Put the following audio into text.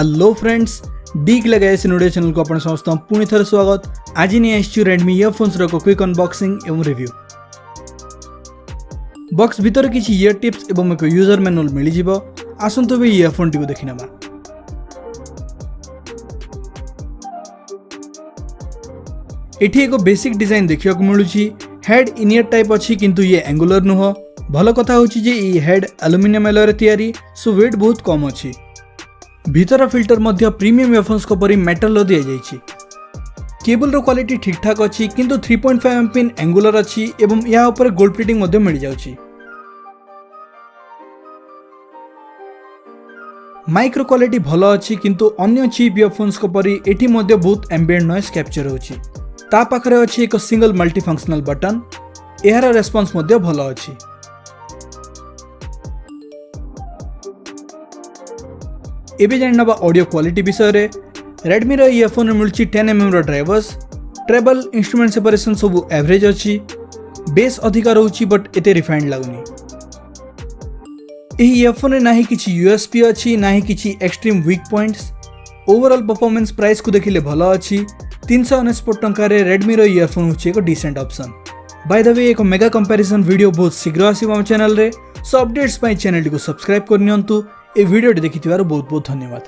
Hello friends, डीक लगे video channel को अपन समस्त पुणी थर स्वागत। आज नहीं आसी रेडमी इयरफोन्स रो क्विक अनबॉक्सिंग एवं रिव्यू। बॉक्स भीतर किसी इयर टिप्स एवं एक यूजर मैनुअल मिल जिवो। आसंतु भी इयरफोन टी को देखि नबा। एठी एक बेसिक डिजाइन देखिया को मिलुची। हेड इनियर टाइप अछि किंतु ये एंगुलर नुह। भल कथा होची जे ई हेड एल्युमिनियम एलॉय रे तयारी, सो वेट बहुत कम अछि। भीतर फिल्टर मध्य प्रीमियम इयरफोन्स को परी मेटल रो दिया जाइछि। केबल रो क्वालिटी ठीक ठाक अछि किंतु 3.5 एम पिन एंगुलर अछि एवं या ऊपर गोल्ड प्लेटिंग मध्य मिल जाउछि। माइक्रो क्वालिटी भलो अछि किंतु अन्य चीप इयरफोन्स को परी एठी मध्य बहुत एम्बिएंट नॉइज कैप्चर होछि। ता पाखरे अछि एक सिंगल मल्टी फंक्शनल बटन। एहार रेस्पॉन्स मध्य भलो अछि। एबे जानबा ऑडियो क्वालिटी विषय रे। Redmi रो इयरफोन मिलछि 10 mm रो ड्राइवर्स। ट्रेबल इंस्ट्रूमेंट सेपरेशन सब एवरेज अछि। बेस अधिक रहउछि बट एते रिफाइंड लागुनी। एही इयरफोन रे नाही किछि यूएसपी अछि नाही किछि extreme weak points. Overall performance price को देखिले भलो अछि। 349 टंका रे Redmi रो इयरफोन होछि एक decent option. By the way एक मेगा कंपैरिजन वीडियो बहुत शीघ्र आसीबो हम चैनल रे। सो अपडेट्स पाई चैनल को सब्सक्राइब करनियंतु। ए वीडियो देखिथिबार बहुत बहुत धन्यवाद।